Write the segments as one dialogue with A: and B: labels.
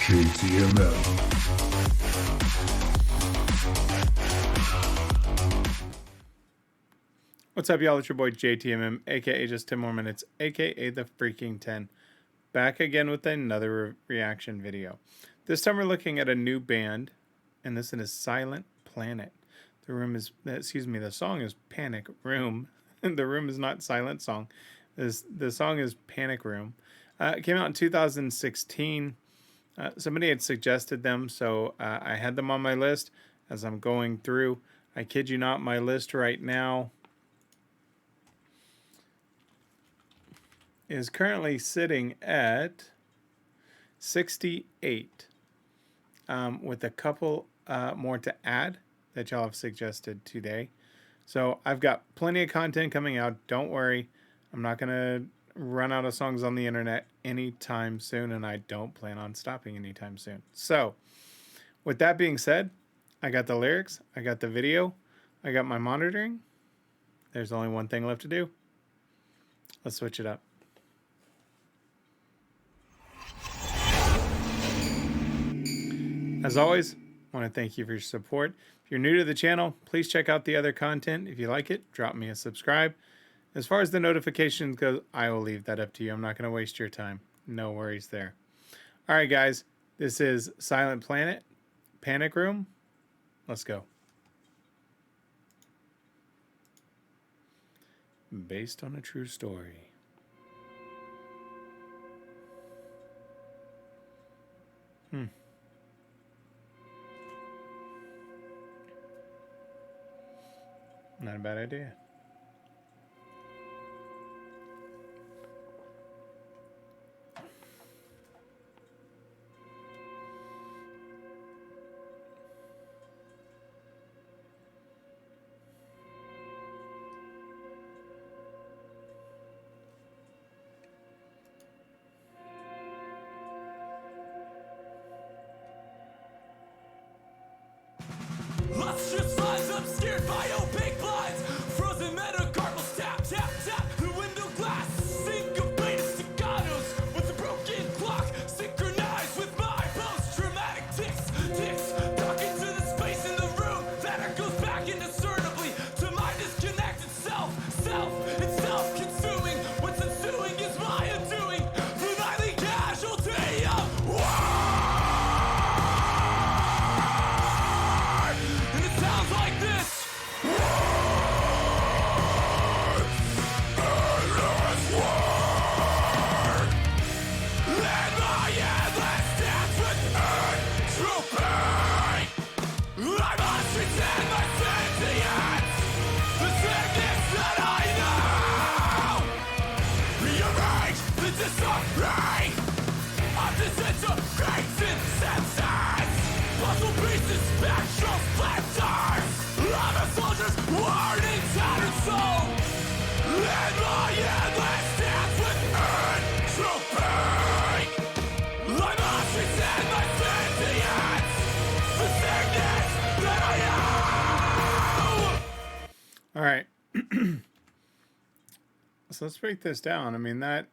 A: JTMM.
B: What's up, y'all? It's your boy JTMM, aka just 10 more minutes, aka the freaking 10. Back again with another reaction video. This time we're looking at a new band, and this is Silent Planet. The song is Panic Room. The room is not Silent Song. The song is Panic Room. It came out in 2016. Somebody had suggested them, so I had them on my list as I'm going through. I kid you not, my list right now is currently sitting at 68, with a couple more to add that y'all have suggested today. So I've got plenty of content coming out. Don't worry. I'm not going to run out of songs on the internet anytime soon, and I don't plan on stopping anytime soon. So with that being said, I got the lyrics, I got the video, I got my monitoring. There's only one thing left to do. Let's switch it up. As always, I want to thank you for your support. If you're new to the channel, please check out the other content. If you like it, drop me a subscribe. As far as the notifications go, I will leave that up to you. I'm not going to waste your time. No worries there. All right, guys. This is Silent Planet, Panic Room. Let's go. Based on a true story. Not a bad idea.
C: Lustrous lines obscured by opaque blinds. Frozen metacarpals tap, tap, tap. The window glass syncopated staccatos with a broken clock synchronized with my post-traumatic ticks, ticks. Duck into the space in the room that echoes back indiscernibly to my disconnected self. It's self-consuming. What's ensuing is my undoing. The nightly casualty of war. And it sounds like this. And my endless dance with entropy. I must pretend my sentience. The sickness that I know. Rearrange the disarray of disintegrating senses. Puzzle pieces, spectral splinters of a soldier's worn and tattered soul. And my endless dance with entropy. I must pretend my sentience. The sickness that I am.
B: All right. So let's break this down. I mean, that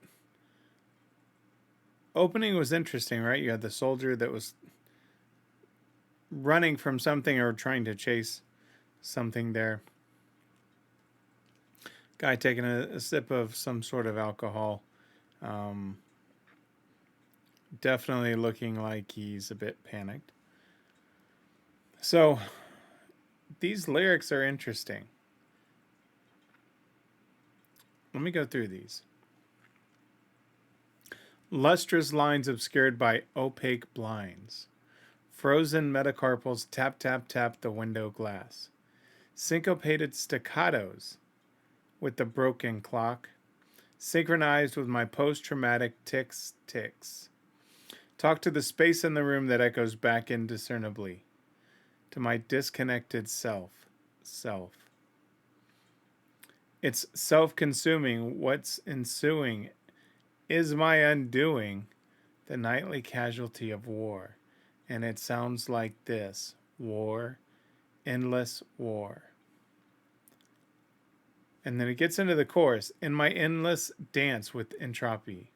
B: opening was interesting, right? You had the soldier that was running from something or trying to chase something there. Guy taking a sip of some sort of alcohol. Definitely looking like he's a bit panicked. So these lyrics are interesting. Let me go through these. Lustrous lines obscured by opaque blinds. Frozen metacarpals tap, tap, tap the window glass. Syncopated staccatos with the broken clock. Synchronized with my post-traumatic ticks, ticks. Talk to the space in the room that echoes back indiscernibly. To my disconnected self. It's self-consuming. What's ensuing is my undoing. The nightly casualty of war. And it sounds like this. War. Endless war. And then it gets into the chorus. In my endless dance with entropy.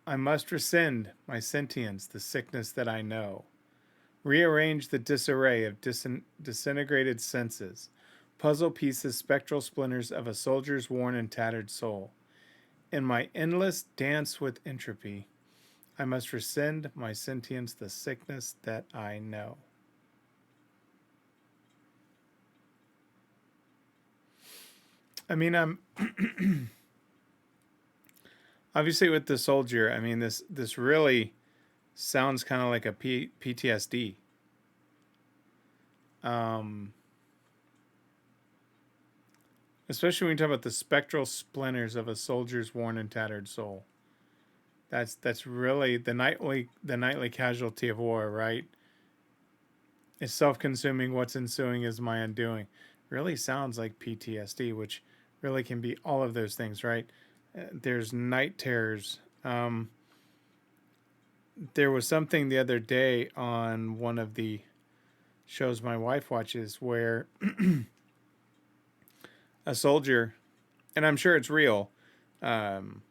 B: I must rescind my sentience, the sickness that I know. Rearrange the disarray of disintegrated senses, puzzle pieces, spectral splinters of a soldier's worn and tattered soul. In my endless dance with entropy, I must rescind my sentience, the sickness that I know. I mean, I'm obviously with the soldier. I mean, this really sounds kind of like a PTSD. Um, Especially when you talk about the spectral splinters of a soldier's worn and tattered soul. That's really the nightly casualty of war, right? It's self-consuming. What's ensuing is my undoing. Really sounds like PTSD, which really can be all of those things, right? There's night terrors. There was something the other day on one of the shows my wife watches where a soldier, and I'm sure it's real. Um,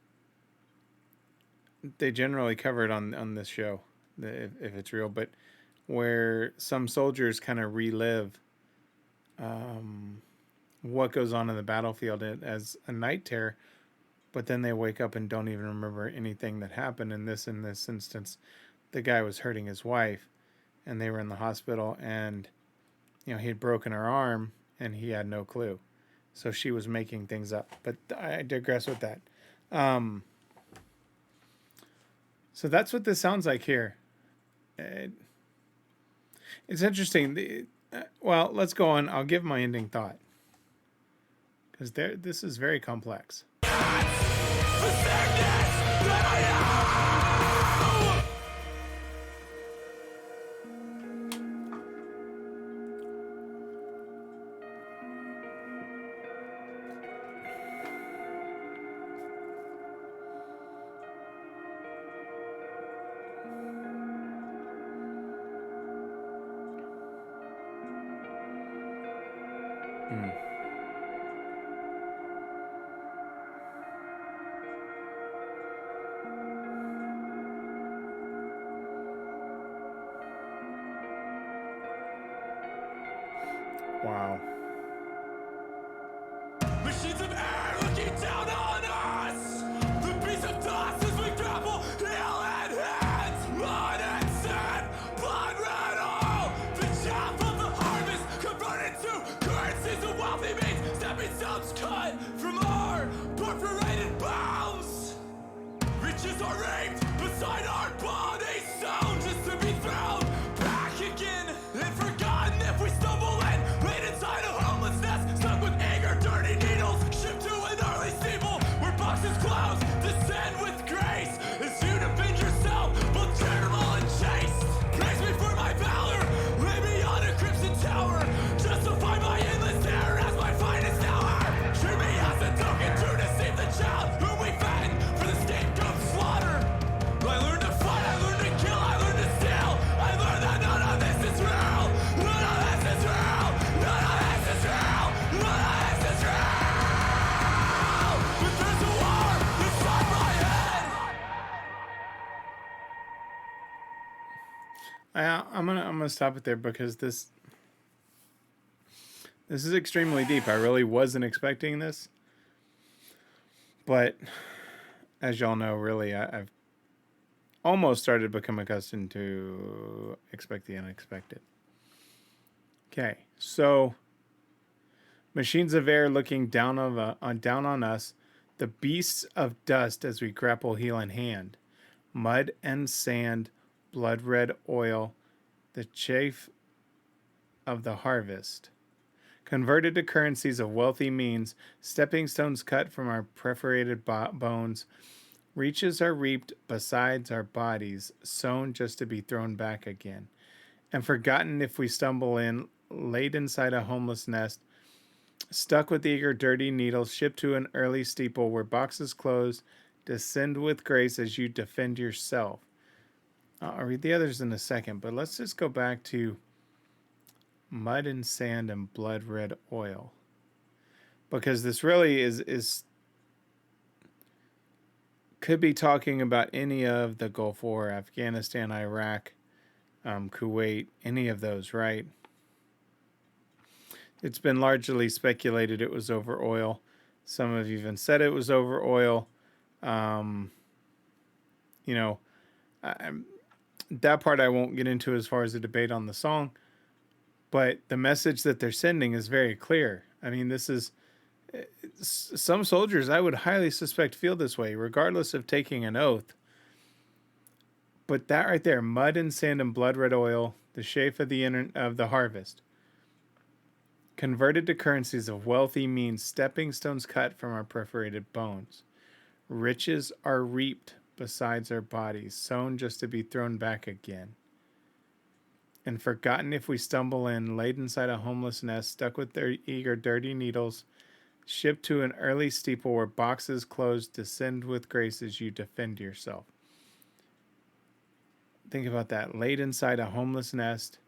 B: they generally cover it on this show, if it's real, but where some soldiers kind of relive um, what goes on in the battlefield as a night terror, but then they wake up and don't even remember anything that happened. In this instance, the guy was hurting his wife, and they were in the hospital, and he had broken her arm, and he had no clue. So she was making things up. But I digress with that. Um, so that's what this sounds like here. It, it's interesting. Well, let's go on. I'll give my ending thought because this is very complex. Mm. Wow.
C: Machines of air looking down on us. The beast of dust as we grapple, heel and hands. Blood and sand, blood red oil. The chaff of the harvest converted to currencies of wealthy means. Stepping stones cut from our perforated bounds. Riches are raped beside our bodies, sown just to be thrown back again and forgotten if we stumble in, laid inside a homeless nest, stuck with anger, dirty needles, shipped to an early steeple where boxes close, descend with grace as you defend yourself, both charitable and chaste. Praise me for my valor, lay me on a crimson tower, justify my endless terror as my finest hour. Treat me as a token to deceive the child whom we fatten for the scapegoat slaughter. I learned to fight, I learned to kill, I learned to steal. I learned that none of this is real. None of this is real. None of this is real. None of this is real. But there's a war inside my head.
B: I'm gonna stop it there because this is extremely deep. I really wasn't expecting this, but as y'all know, really, I've almost started to become accustomed to expect the unexpected. Okay, so machines of air looking down on us, the beasts of dust as we grapple heel in hand, mud and sand, blood red oil, the chaff of the harvest. Converted to currencies of wealthy means, stepping stones cut from our perforated bones, reaches are reaped besides our bodies, sown just to be thrown back again, and forgotten if we stumble in, laid inside a homeless nest, stuck with eager dirty needles, shipped to an early steeple where boxes close, descend with grace as you defend yourself. I'll read the others in a second, but let's just go back to mud and sand and blood red oil, because this really is Could be talking about any of the Gulf War, Afghanistan, Iraq, Kuwait, any of those, right? It's been largely speculated it was over oil. Some have even said it was over oil. Um, you know, that part I won't get into as far as the debate on the song, but the message that they're sending is very clear. I mean, this is some soldiers I would highly suspect feel this way, regardless of taking an oath. But that right there, mud and sand and blood red oil, the shape of the harvest, converted to currencies of wealthy means stepping stones cut from our perforated bones. Riches are reaped besides our bodies, sown just to be thrown back again. And forgotten if we stumble in, laid inside a homeless nest, stuck with their eager, dirty needles, shipped to an early steeple where boxes closed, descend with grace as you defend yourself. Think about that. Laid inside a homeless nest,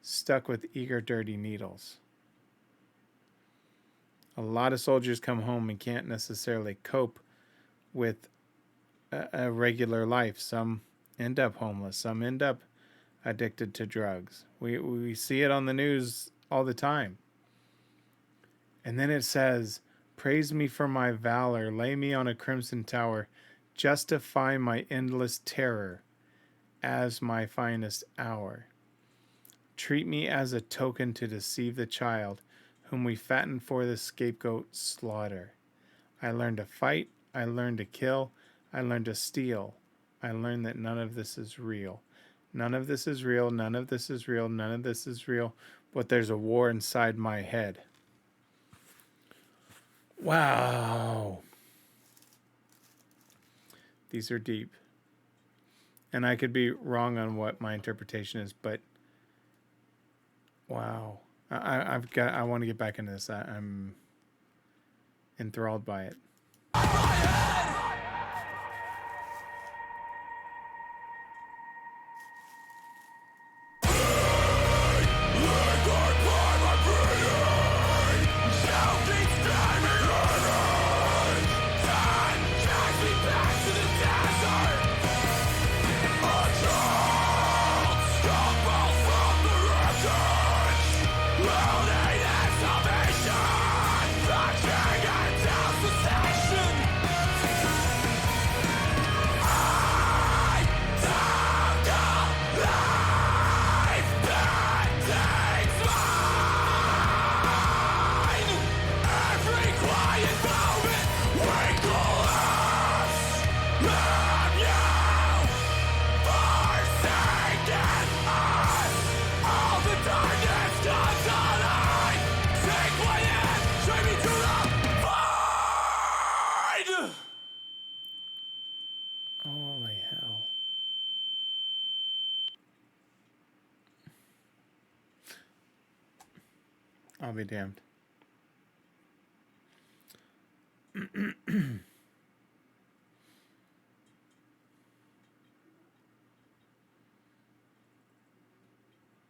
B: stuck with eager, dirty needles. A lot of soldiers come home and can't necessarily cope with a regular life. Some end up homeless. Some end up addicted to drugs. We see it on the news all the time. And then it says, praise me for my valor, lay me on a crimson tower, justify my endless terror as my finest hour. Treat me as a token to deceive the child, whom we fatten for the scapegoat slaughter. I learned to fight, I learned to kill, I learned to steal. I learned that none of this is real. None of this is real, none of this is real, none of this is real, but there's a war inside my head. Wow. These are deep. And I could be wrong on what my interpretation is, but wow. I want to get back into this. I'm enthralled by it. Holy hell. I'll be damned. I'm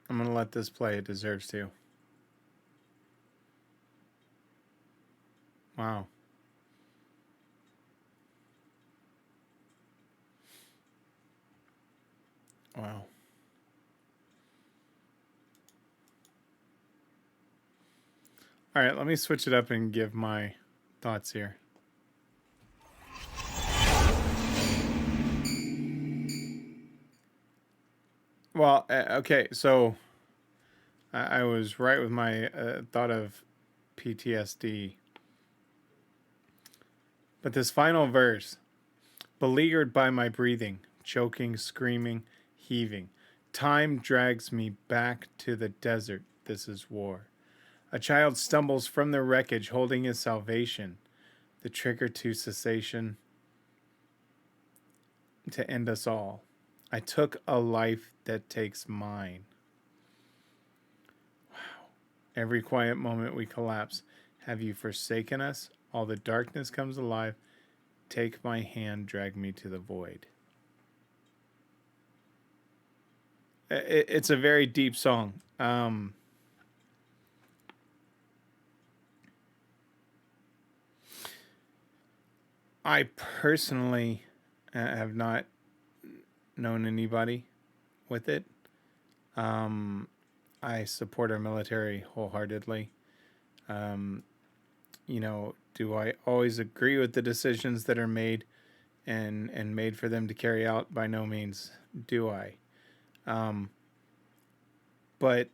B: going to let this play. It deserves to. Wow. Wow. All right, let me switch it up and give my thoughts here. Well, okay, so I was right with my thought of PTSD. But this final verse, beleaguered by my breathing, choking, screaming, heaving, time drags me back to the desert. This is war. A child stumbles from the wreckage holding his salvation, the trigger to cessation, to end us all. I took a life that takes mine. Wow. Every quiet moment we collapse. Have you forsaken us? All the darkness comes alive. Take my hand, drag me to the void. It's a very deep song. I personally have not known anybody with it. I support our military wholeheartedly. Um, do I always agree with the decisions that are made and made for them to carry out? By no means do I. Um, but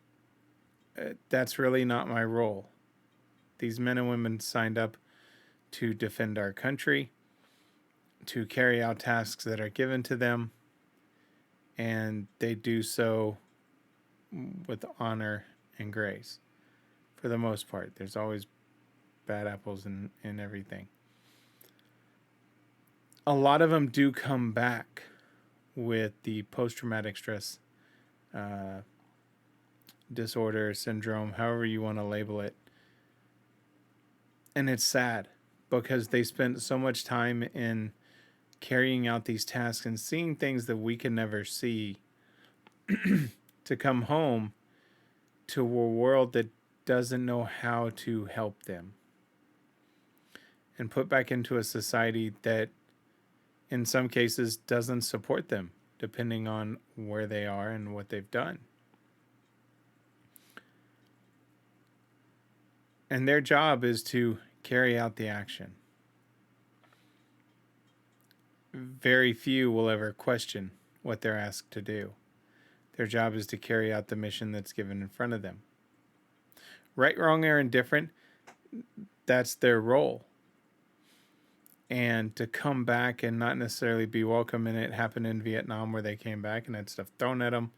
B: that's really not my role. These men and women signed up to defend our country, to carry out tasks that are given to them, and they do so with honor and grace for the most part. There's always bad apples in everything. A lot of them do come back with the post-traumatic stress uh, disorder, syndrome, however you want to label it. And it's sad because they spent so much time in carrying out these tasks and seeing things that we can never see to come home to a world that doesn't know how to help them and put back into a society that in some cases doesn't support them depending on where they are and what they've done. And their job is to carry out the action. Very few will ever question what they're asked to do. Their job is to carry out the mission that's given in front of them. Right, wrong, or indifferent, that's their role. And to come back and not necessarily be welcome, and it happened in Vietnam where they came back and had stuff thrown at them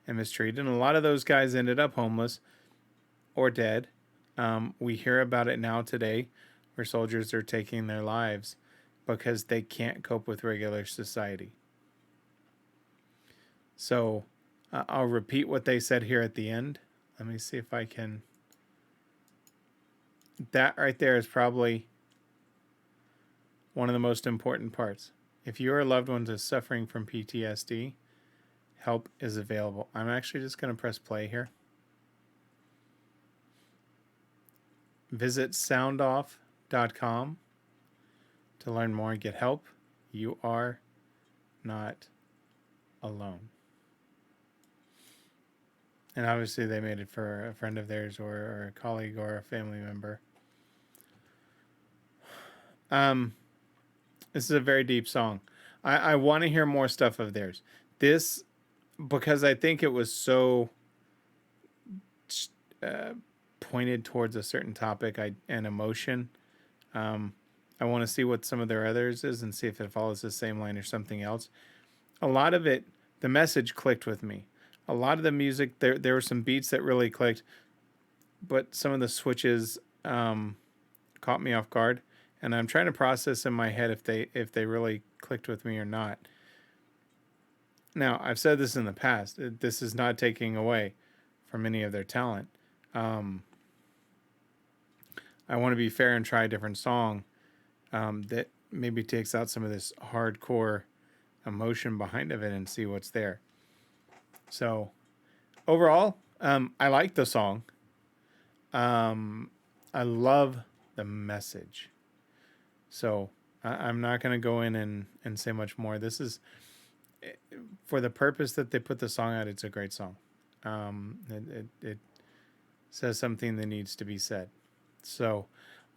B: and mistreated. And a lot of those guys ended up homeless or dead. We hear about it now today where soldiers are taking their lives because they can't cope with regular society. So I'll repeat what they said here at the end. Let me see if I can. That right there is probably one of the most important parts. If your loved one is suffering from PTSD, help is available. I'm actually just going to press play here. Visit soundoff.com to learn more and get help. You are not alone. And obviously they made it for a friend of theirs or a colleague or a family member. This is a very deep song. I want to hear more stuff of theirs. This, because I think it was so pointed towards a certain topic and emotion. I want to see what some of their others is and see if it follows the same line or something else. A lot of it, the message clicked with me. A lot of the music, there were some beats that really clicked, but some of the switches caught me off guard. And I'm trying to process in my head if they really clicked with me or not. Now, I've said this in the past. This is not taking away from any of their talent. I want to be fair and try a different song that maybe takes out some of this hardcore emotion behind of it and see what's there. So, overall, I like the song. I love the message. So I'm not going to go in and say much more. This is, for the purpose that they put the song out, it's a great song. It says something that needs to be said. So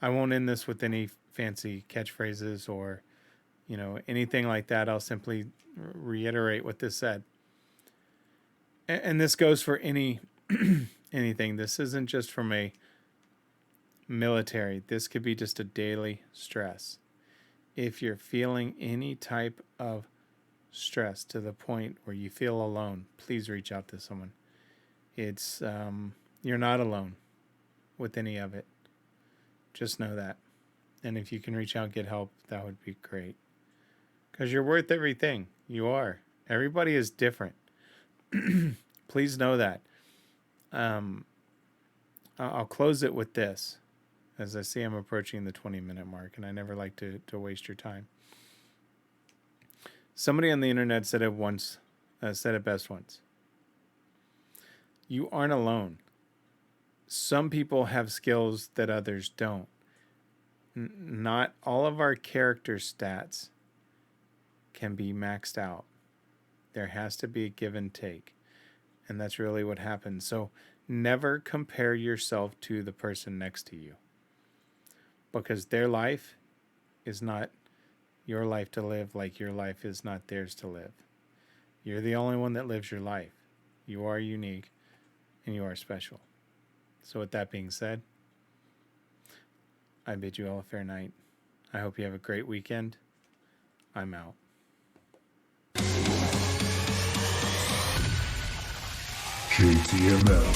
B: I won't end this with any fancy catchphrases or, anything like that. I'll simply reiterate what this said. And this goes for anything. This isn't just from a military. This could be just a daily stress. If you're feeling any type of stress to the point where you feel alone, please reach out to someone. It's you're not alone with any of it. Just know that. And if you can reach out and get help, that would be great. Because you're worth everything. You are. Everybody is different. Please know that. I'll close it with this. As I see I'm approaching the 20-minute mark, and I never like to waste your time. Somebody on the internet said it best once. You aren't alone. Some people have skills that others don't. Not all of our character stats can be maxed out. There has to be a give and take. And that's really what happens. So never compare yourself to the person next to you, because their life is not your life to live, like your life is not theirs to live. You're the only one that lives your life. You are unique and you are special. So with that being said, I bid you all a fair night. I hope you have a great weekend. I'm out.
A: JTMM.